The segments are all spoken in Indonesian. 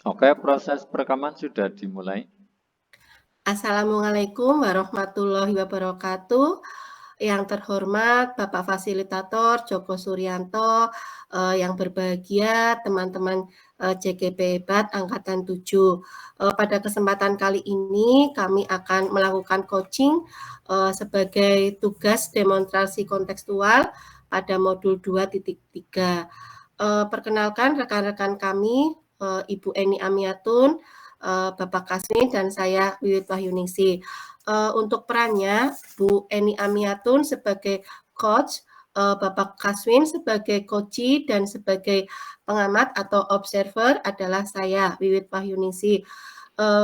Oke, proses perekaman sudah dimulai. Assalamualaikum warahmatullahi wabarakatuh. Yang terhormat Bapak Fasilitator Joko Suryanto, yang berbahagia teman-teman JGP Hebat Angkatan 7. Pada kesempatan kali ini kami akan melakukan coaching sebagai tugas demonstrasi kontekstual pada modul 2.3. Perkenalkan rekan-rekan kami, Ibu Eni Amiatun, Bapak Kasmin, dan saya Wiwit Wahyuningsi. Untuk perannya, Bu Eni Amiatun sebagai coach, Bapak Kasmin sebagai coachi, dan sebagai pengamat atau observer adalah saya, Wiwit Wahyuningsi.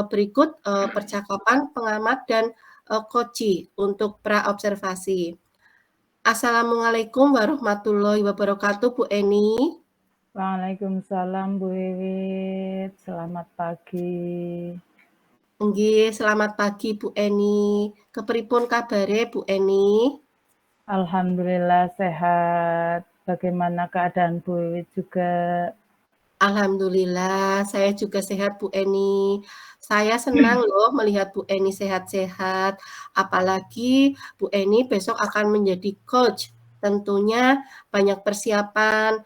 Berikut percakapan pengamat dan coachi untuk pra-observasi. Assalamualaikum warahmatullahi wabarakatuh, Bu Eni. Waalaikumsalam Bu Wiwit, selamat pagi. Nggih, selamat pagi Bu Eni. Kepripun kabare Bu Eni? Alhamdulillah sehat. Bagaimana keadaan Bu Wiwit juga? Alhamdulillah, saya juga sehat Bu Eni. Saya senang loh melihat Bu Eni sehat-sehat. Apalagi Bu Eni besok akan menjadi coach. Tentunya banyak persiapan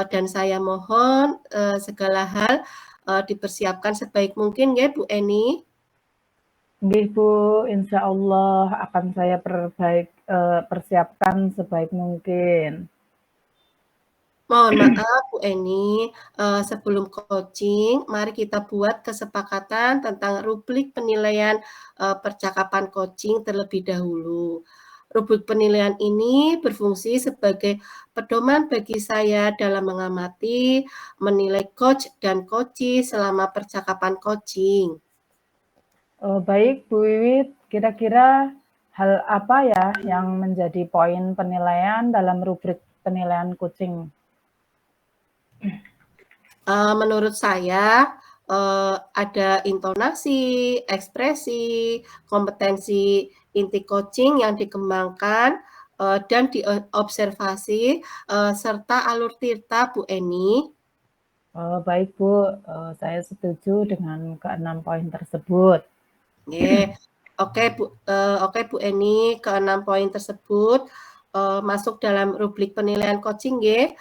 dan saya mohon segala hal dipersiapkan sebaik mungkin ya Bu Eni. Nggih Bu, insya Allah akan saya persiapkan sebaik mungkin. Mohon maaf Bu Eni, sebelum coaching, mari kita buat kesepakatan tentang rubrik penilaian percakapan coaching terlebih dahulu. Rubrik penilaian ini berfungsi sebagai pedoman bagi saya dalam mengamati, menilai coach dan coachee selama percakapan coaching. Baik Bu Wiwit, kira-kira hal apa ya yang menjadi poin penilaian dalam rubrik penilaian coaching? Menurut saya ada intonasi, ekspresi, kompetensi inti coaching yang dikembangkan dan diobservasi serta alur tirta Bu Eni. Baik Bu, saya setuju dengan ke-6 poin tersebut. Oke Bu Eni, ke-6 poin tersebut masuk dalam rubrik penilaian coaching ya.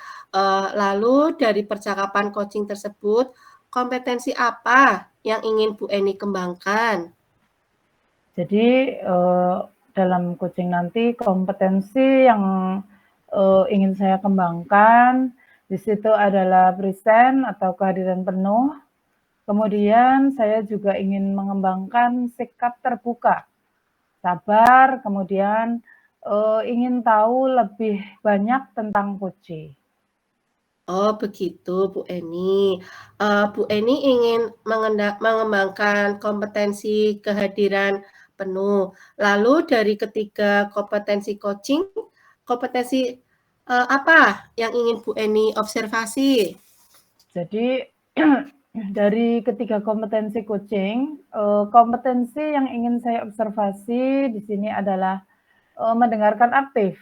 Lalu dari percakapan coaching tersebut, kompetensi apa yang ingin Bu Eni kembangkan? Jadi dalam coaching nanti kompetensi yang ingin saya kembangkan di situ adalah present atau kehadiran penuh. Kemudian saya juga ingin mengembangkan sikap terbuka, sabar, kemudian ingin tahu lebih banyak tentang coaching. Oh begitu Bu Eni. Bu Eni ingin mengembangkan kompetensi kehadiran penuh. Lalu dari ketiga kompetensi coaching, kompetensi apa yang ingin Bu Eni observasi? Jadi dari ketiga kompetensi coaching, kompetensi yang ingin saya observasi di sini adalah mendengarkan aktif.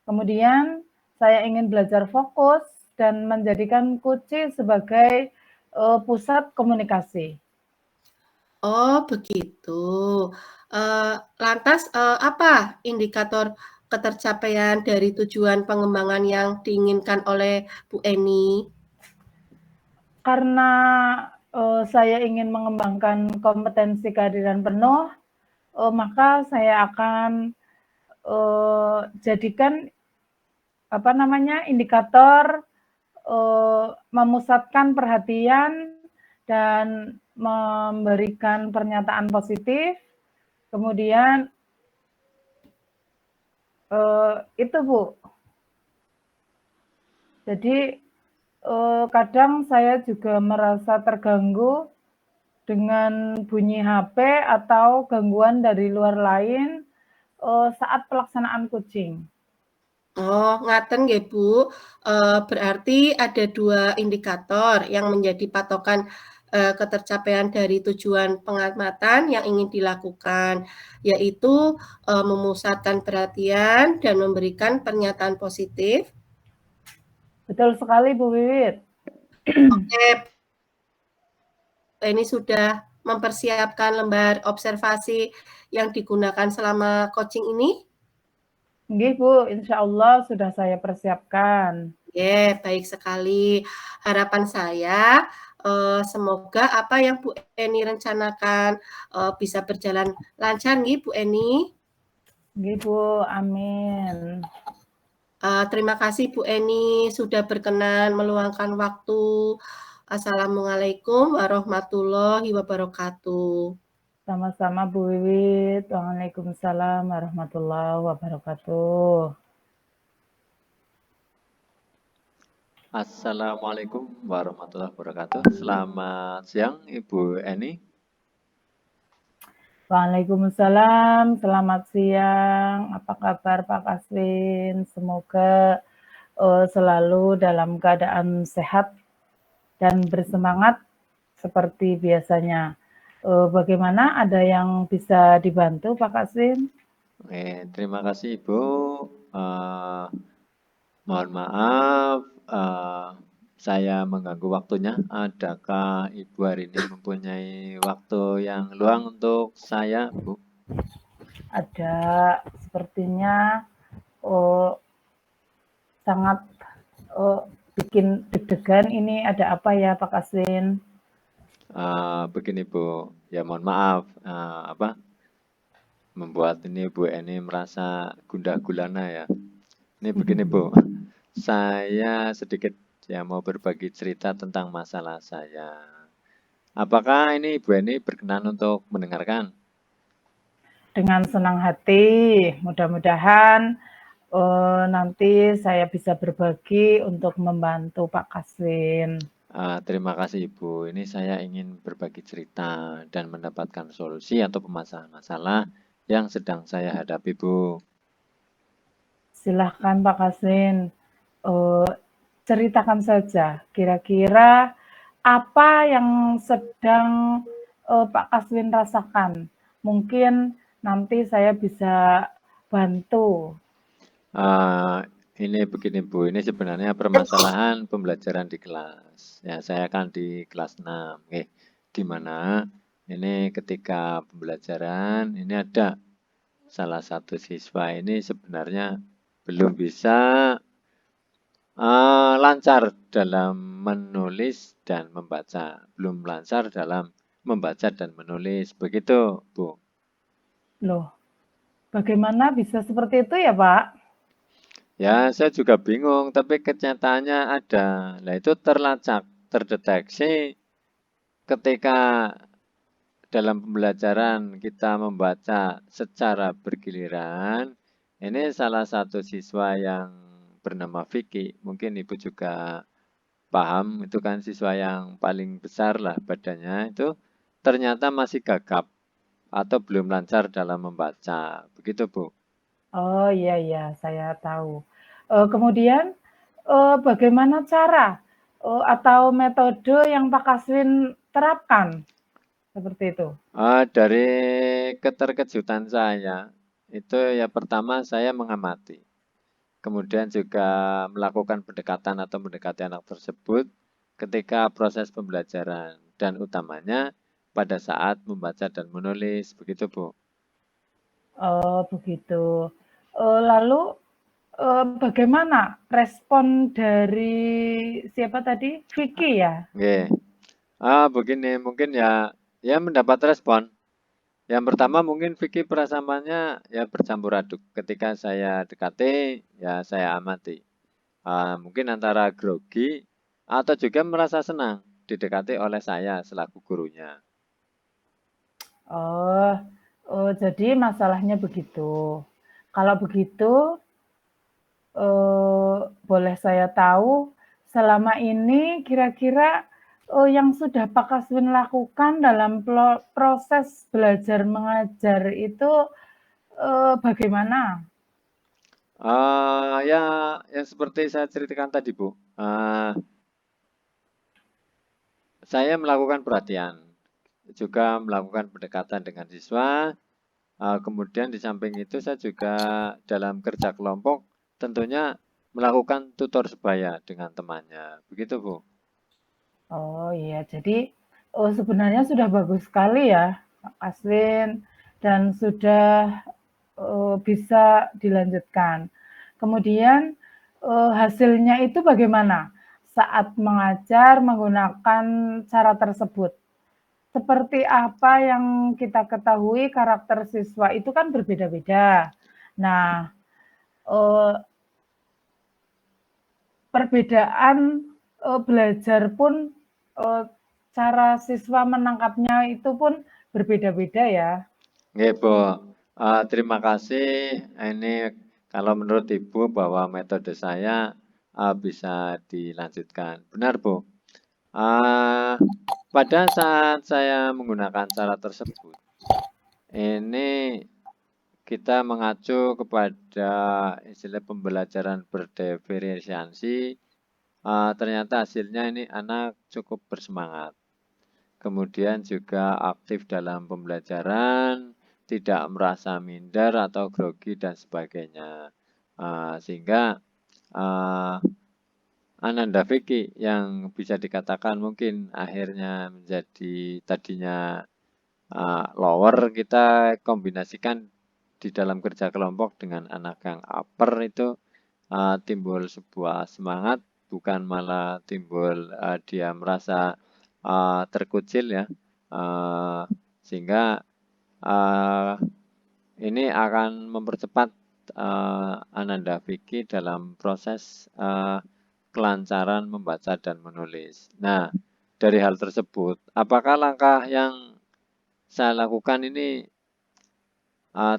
Kemudian saya ingin belajar fokus dan menjadikan coaching sebagai pusat komunikasi. Oh begitu. Lantas apa indikator ketercapaian dari tujuan pengembangan yang diinginkan oleh Bu Eni? Karena saya ingin mengembangkan kompetensi kehadiran penuh, maka saya akan jadikan indikator memusatkan perhatian dan memberikan pernyataan positif. Kemudian itu Bu. Jadi kadang saya juga merasa terganggu dengan bunyi HP atau gangguan dari luar lain saat pelaksanaan coaching. Oh, ngaten nggih Bu. Berarti ada 2 indikator yang menjadi patokan ketercapaian dari tujuan pengamatan yang ingin dilakukan, yaitu memusatkan perhatian dan memberikan pernyataan positif. Betul sekali Bu Wiwit. Oke. Eni sudah mempersiapkan lembar observasi yang digunakan selama coaching ini? Nggih, Bu, insya Allah sudah saya persiapkan. Baik sekali. Harapan saya, semoga apa yang Bu Eni rencanakan, bisa berjalan lancar nggih, Bu Eni? Nggih, Bu, amin. Terima kasih Bu Eni sudah berkenan meluangkan waktu. Assalamualaikum warahmatullahi wabarakatuh. Sama-sama Bu Wiwit. Waalaikumsalam warahmatullahi wabarakatuh. Assalamualaikum warahmatullahi wabarakatuh. Selamat siang Ibu Eni. Waalaikumsalam, selamat siang. Apa kabar Pak Kaswin? Semoga selalu dalam keadaan sehat dan bersemangat seperti biasanya. Bagaimana, ada yang bisa dibantu Pak Kaswin? Terima kasih Ibu. Mohon maaf, saya mengganggu waktunya. Adakah Ibu hari ini mempunyai waktu yang luang untuk saya, Bu? Ada, sepertinya sangat bikin deg-degan. Ini ada apa ya Pak Kaswin? Begini Bu, ya mohon maaf, membuat ini Bu Eni merasa gundah gulana ya. Ini begini Bu, saya sedikit ya mau berbagi cerita tentang masalah saya. Apakah ini Ibu Eni berkenan untuk mendengarkan? Dengan senang hati, mudah-mudahan nanti saya bisa berbagi untuk membantu Pak Kaswin. Terima kasih Ibu, ini saya ingin berbagi cerita dan mendapatkan solusi atau masalah yang sedang saya hadapi Bu. Silahkan Pak Kaswin, ceritakan saja kira-kira apa yang sedang Pak Kaswin rasakan. Mungkin nanti saya bisa bantu. Ini begini Bu, ini sebenarnya permasalahan pembelajaran di kelas. Ya, saya kan di kelas 6, di mana ini ketika pembelajaran ini ada salah satu siswa ini sebenarnya belum bisa lancar dalam menulis dan membaca, belum lancar dalam membaca dan menulis, begitu Bu. Loh, bagaimana bisa seperti itu ya Pak? Ya, saya juga bingung, tapi kenyataannya ada. Nah, itu terlacak, terdeteksi ketika dalam pembelajaran kita membaca secara bergiliran. Ini salah satu siswa yang bernama Vicky. Mungkin Ibu juga paham, itu kan siswa yang paling besar lah badannya. Itu ternyata masih gagap atau belum lancar dalam membaca. Begitu, Bu. Oh iya, saya tahu. Kemudian bagaimana cara atau metode yang Pak Kaswin terapkan seperti itu? Dari keterkejutan saya, itu ya pertama saya mengamati. Kemudian juga melakukan pendekatan atau mendekati anak tersebut ketika proses pembelajaran. Dan utamanya pada saat membaca dan menulis. Begitu, Bu. Oh begitu. Lalu bagaimana respon dari siapa tadi? Vicky ya? Oke. Begini, mungkin ya mendapat respon. Yang pertama mungkin Vicky perasaannya ya bercampur aduk. Ketika saya dekati, ya saya amati. Mungkin antara grogi atau juga merasa senang didekati oleh saya selaku gurunya. Oh, jadi masalahnya begitu. Kalau begitu, boleh saya tahu selama ini kira-kira yang sudah Pak Kaswin lakukan dalam proses belajar mengajar itu bagaimana? Ya, yang seperti saya ceritakan tadi, Bu. Saya melakukan perhatian, juga melakukan pendekatan dengan siswa. Kemudian di samping itu saya juga dalam kerja kelompok tentunya melakukan tutor sebaya dengan temannya. Begitu, Bu. Oh iya, jadi Oh, sebenarnya sudah bagus sekali ya, Pak Kaswin, dan sudah, bisa dilanjutkan. Kemudian, hasilnya itu bagaimana saat mengajar menggunakan cara tersebut? Seperti apa yang kita ketahui karakter siswa itu kan berbeda-beda. Nah, eee, perbedaan, belajar pun, eee, cara siswa menangkapnya itu pun berbeda-beda ya. Nggih, Bu. Terima kasih. Ini kalau menurut Ibu bahwa metode saya bisa dilanjutkan. Benar, Bu. Ah, pada saat saya menggunakan cara tersebut, ini kita mengacu kepada istilah pembelajaran berdiferensiasi. Ternyata hasilnya ini anak cukup bersemangat. Kemudian juga aktif dalam pembelajaran, tidak merasa minder atau grogi dan sebagainya. Sehingga uh, Ananda Vicky yang bisa dikatakan mungkin akhirnya menjadi tadinya lower, kita kombinasikan di dalam kerja kelompok dengan anak yang upper itu timbul sebuah semangat, bukan malah timbul dia merasa terkucil ya, sehingga uh, ini akan mempercepat Ananda Vicky dalam proses kelancaran membaca dan menulis. Nah, dari hal tersebut, apakah langkah yang saya lakukan ini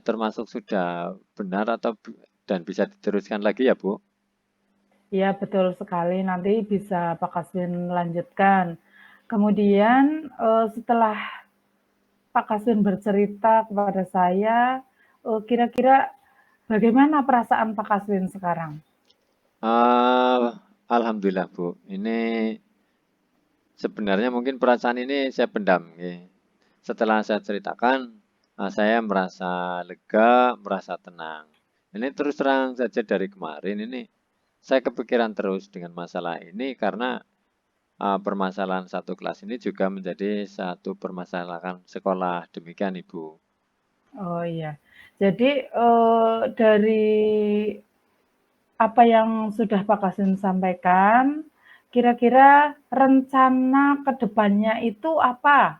termasuk sudah benar atau dan bisa diteruskan lagi ya, Bu? Iya, betul sekali, nanti bisa Pak Kaswin lanjutkan. Kemudian, setelah Pak Kaswin bercerita kepada saya, kira-kira bagaimana perasaan Pak Kaswin sekarang? Alhamdulillah, Bu. Ini sebenarnya mungkin perasaan ini saya pendam. Setelah saya ceritakan, saya merasa lega, merasa tenang. Ini terus terang saja dari kemarin ini saya kepikiran terus dengan masalah ini karena permasalahan satu kelas ini juga menjadi satu permasalahan sekolah. Demikian, Ibu. Oh iya, jadi, dari apa yang sudah Pak Kaswin sampaikan, kira-kira rencana ke depannya itu apa?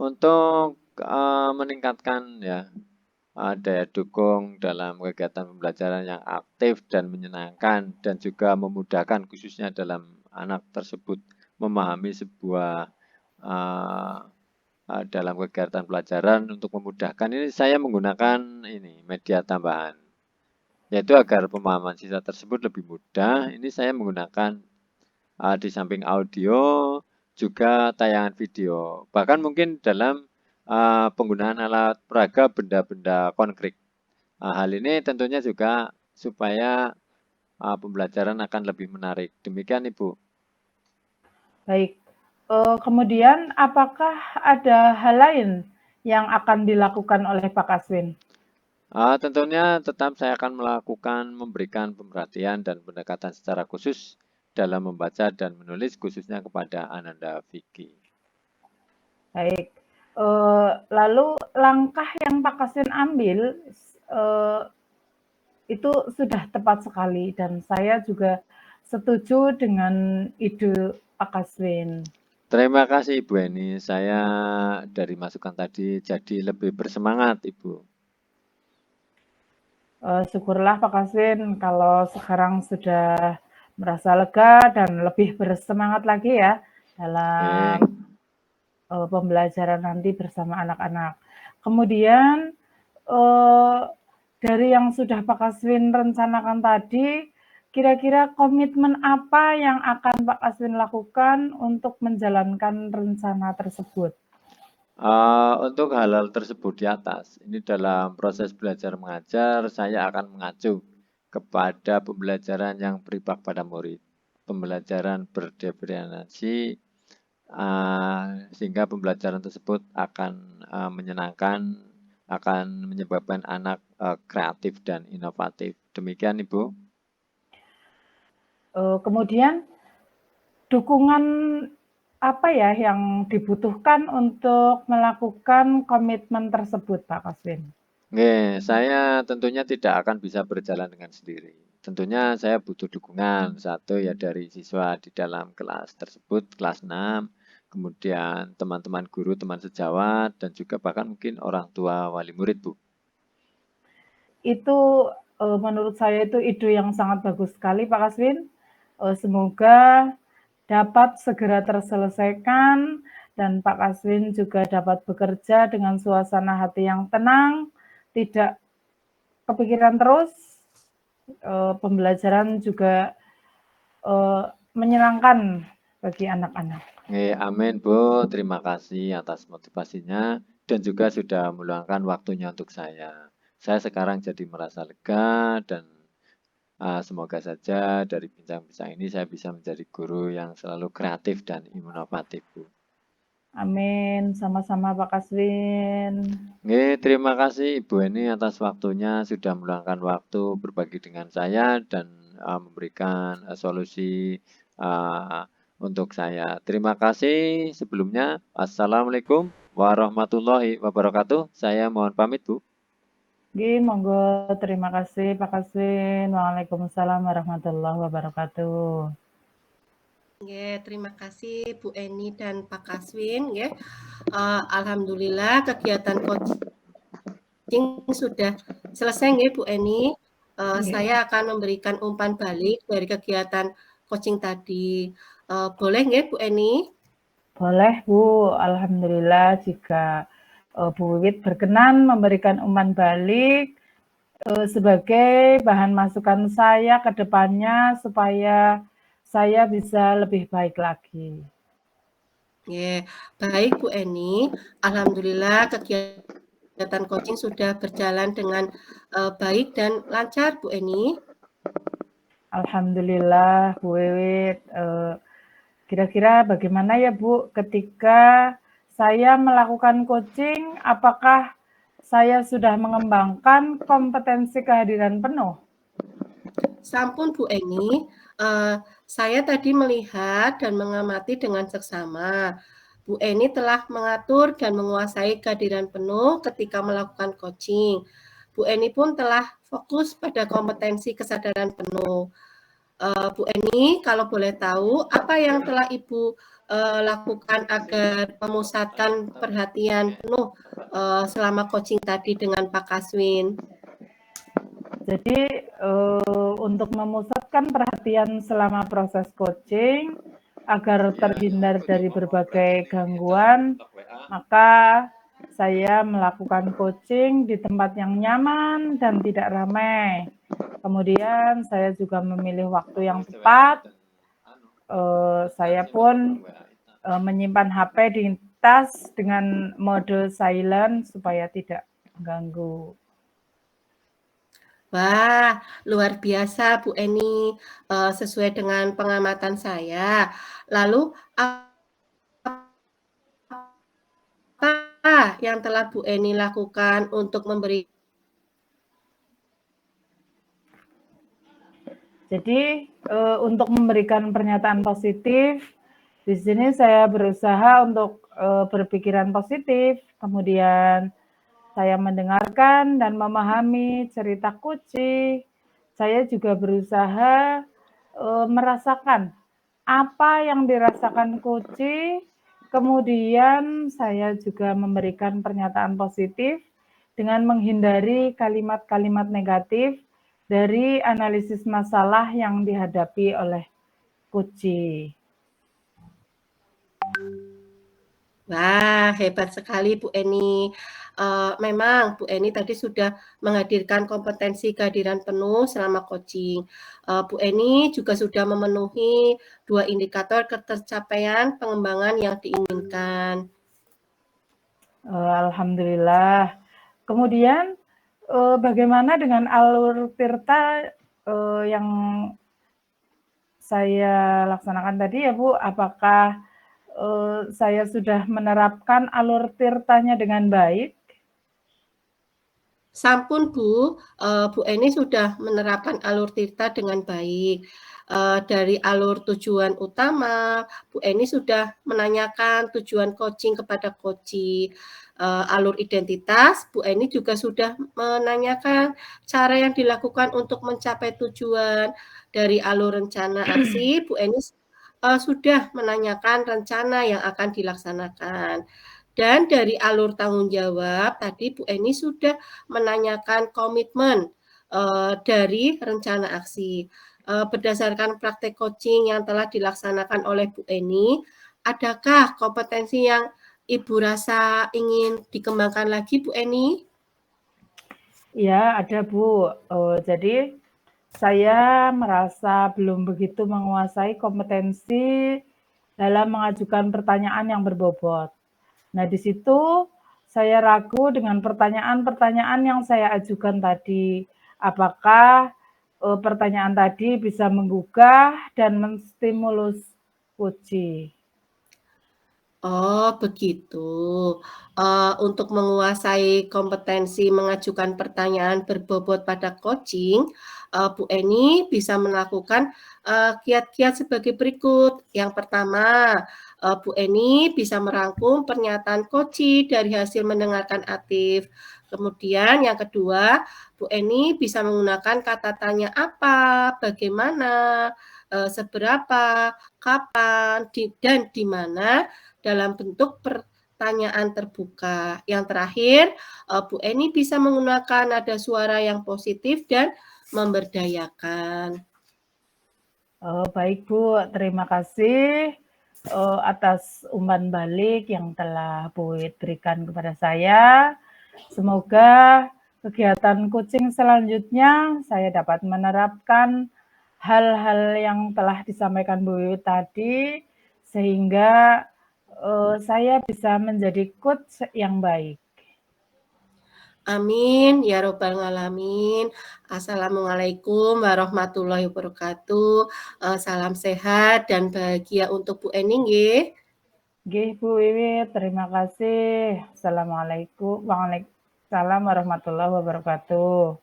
Untuk meningkatkan ya daya dukung dalam kegiatan pembelajaran yang aktif dan menyenangkan dan juga memudahkan khususnya dalam anak tersebut memahami sebuah uh, dalam kegiatan pelajaran untuk memudahkan ini saya menggunakan ini media tambahan yaitu agar pemahaman siswa tersebut lebih mudah ini saya menggunakan di samping audio juga tayangan video bahkan mungkin dalam penggunaan alat peraga benda-benda konkret. Hal ini tentunya juga supaya pembelajaran akan lebih menarik. Demikian, Ibu. Baik, kemudian apakah ada hal lain yang akan dilakukan oleh Pak Kaswin? Tentunya tetap saya akan memberikan perhatian dan pendekatan secara khusus dalam membaca dan menulis khususnya kepada Ananda Vicky. Baik, lalu langkah yang Pak Kaswin ambil, itu sudah tepat sekali dan saya juga setuju dengan ide Pak Kaswin. Terima kasih Ibu Eni, saya dari masukan tadi jadi lebih bersemangat Ibu. Syukurlah Pak Kaswin kalau sekarang sudah merasa lega dan lebih bersemangat lagi ya dalam pembelajaran nanti bersama anak-anak. Kemudian dari yang sudah Pak Kaswin rencanakan tadi, kira-kira komitmen apa yang akan Pak Kaswin lakukan untuk menjalankan rencana tersebut? Untuk hal-hal tersebut di atas, ini dalam proses belajar mengajar, saya akan mengacu kepada pembelajaran yang berimpact pada murid, pembelajaran berdiferensiasi, sehingga pembelajaran tersebut akan menyenangkan, akan menyebabkan anak kreatif dan inovatif. Demikian, Ibu. Kemudian dukungan apa ya yang dibutuhkan untuk melakukan komitmen tersebut, Pak Kaswin? Nggih, saya tentunya tidak akan bisa berjalan dengan sendiri. Tentunya saya butuh dukungan, satu ya dari siswa di dalam kelas tersebut, kelas 6, kemudian teman-teman guru, teman sejawat, dan juga bahkan mungkin orang tua wali murid, Bu. Itu, menurut saya itu ide yang sangat bagus sekali, Pak Kaswin. Semoga dapat segera terselesaikan dan Pak Kaswin juga dapat bekerja dengan suasana hati yang tenang, tidak kepikiran terus, pembelajaran juga menyenangkan bagi anak-anak. Nggih, amin, Bu. Terima kasih atas motivasinya dan juga sudah meluangkan waktunya untuk saya. Saya sekarang jadi merasa lega dan semoga saja dari bincang-bincang ini saya bisa menjadi guru yang selalu kreatif dan inovatif, Bu. Amin, sama-sama Pak Kaswin. Nggih, terima kasih Ibu Eni atas waktunya sudah meluangkan waktu berbagi dengan saya dan memberikan solusi untuk saya. Terima kasih sebelumnya. Assalamualaikum warahmatullahi wabarakatuh. Saya mohon pamit, Bu. Nggih, monggo, terima kasih Pak Kaswin. Waalaikumsalam warahmatullahi wabarakatuh. Nggih, terima kasih Bu Eni dan Pak Kaswin nggih. Alhamdulillah kegiatan coaching sudah selesai nggih Bu Eni. Saya akan memberikan umpan balik dari kegiatan coaching tadi. Boleh nggih Bu Eni? Boleh Bu, alhamdulillah jika Bu Wiwit berkenan memberikan umpan balik sebagai bahan masukan saya ke depannya supaya saya bisa lebih baik lagi. Yeah. Baik Bu Eni, alhamdulillah kegiatan coaching sudah berjalan dengan baik dan lancar Bu Eni. Alhamdulillah Bu Wiwit. Kira-kira bagaimana ya Bu ketika saya melakukan coaching, apakah saya sudah mengembangkan kompetensi kehadiran penuh? Sampun Bu Eni, saya tadi melihat dan mengamati dengan seksama. Bu Eni telah mengatur dan menguasai kehadiran penuh ketika melakukan coaching. Bu Eni pun telah fokus pada kompetensi kesadaran penuh. Bu Eni, kalau boleh tahu, apa yang telah Ibu lakukan agar memusatkan perhatian penuh selama coaching tadi dengan Pak Kaswin? Jadi untuk memusatkan perhatian selama proses coaching agar terhindar dari berbagai gangguan, maka saya melakukan coaching di tempat yang nyaman dan tidak ramai. Kemudian saya juga memilih waktu yang tepat. Saya pun menyimpan HP di tas dengan mode silent supaya tidak mengganggu. Wah, luar biasa Bu Eni, sesuai dengan pengamatan saya. Lalu apa yang telah Bu Eni lakukan untuk memberi? Jadi untuk memberikan pernyataan positif, di sini saya berusaha untuk berpikiran positif, kemudian saya mendengarkan dan memahami cerita Kuci. Saya juga berusaha merasakan apa yang dirasakan Kuci, kemudian saya juga memberikan pernyataan positif dengan menghindari kalimat-kalimat negatif dari analisis masalah yang dihadapi oleh Kuci. Wah, hebat sekali Bu Eni. Memang Bu Eni tadi sudah menghadirkan kompetensi kehadiran penuh selama coaching. Bu Eni juga sudah memenuhi 2 indikator ketercapaian pengembangan yang diinginkan. Alhamdulillah. Kemudian bagaimana dengan alur tirta yang saya laksanakan tadi ya Bu? Apakah saya sudah menerapkan alur tirtanya dengan baik? Sampun Bu, Bu Eni sudah menerapkan alur Tirta dengan baik. Dari alur tujuan utama, Bu Eni sudah menanyakan tujuan coaching kepada coachee. Alur identitas, Bu Eni juga sudah menanyakan cara yang dilakukan untuk mencapai tujuan. Dari alur rencana aksi, Bu Eni sudah menanyakan rencana yang akan dilaksanakan. Dan dari alur tanggung jawab, tadi Bu Eni sudah menanyakan komitmen dari rencana aksi. Berdasarkan praktek coaching yang telah dilaksanakan oleh Bu Eni, adakah kompetensi yang Ibu rasa ingin dikembangkan lagi, Bu Eni? Ya, ada Bu. Jadi saya merasa belum begitu menguasai kompetensi dalam mengajukan pertanyaan yang berbobot. Nah, di situ saya ragu dengan pertanyaan-pertanyaan yang saya ajukan tadi. Apakah pertanyaan tadi bisa menggugah dan menstimulus coachee? Oh, begitu. Untuk menguasai kompetensi mengajukan pertanyaan berbobot pada coaching, Bu Eni bisa melakukan kiat-kiat sebagai berikut. Yang pertama, Bu Eni bisa merangkum pernyataan coachee dari hasil mendengarkan aktif. Kemudian yang kedua, Bu Eni bisa menggunakan kata tanya apa, bagaimana, seberapa, kapan, dan di mana dalam bentuk pertanyaan terbuka. Yang terakhir, Bu Eni bisa menggunakan nada suara yang positif dan memberdayakan. Baik Bu, terima kasih atas umpan balik yang telah Bu berikan kepada saya. Semoga kegiatan coaching selanjutnya saya dapat menerapkan hal-hal yang telah disampaikan Bu tadi, sehingga saya bisa menjadi coach yang baik. Amin, ya robbal alamin. Assalamualaikum warahmatullahi wabarakatuh. Salam sehat dan bahagia untuk Bu Eni nggih. Nggih Bu Wiwit, terima kasih. Assalamualaikum. Waalaikumsalam warahmatullahi wabarakatuh.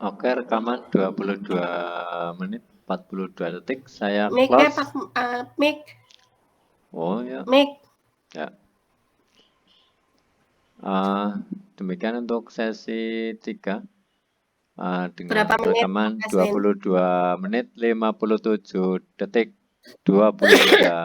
Oke, rekaman 22 menit 42 detik. Saya Mic close. mic. Oh ya. Mic. Ya. Demikian untuk sesi 3 dengan Berapa menit, rekaman Mas Win? 22 menit 57 detik 23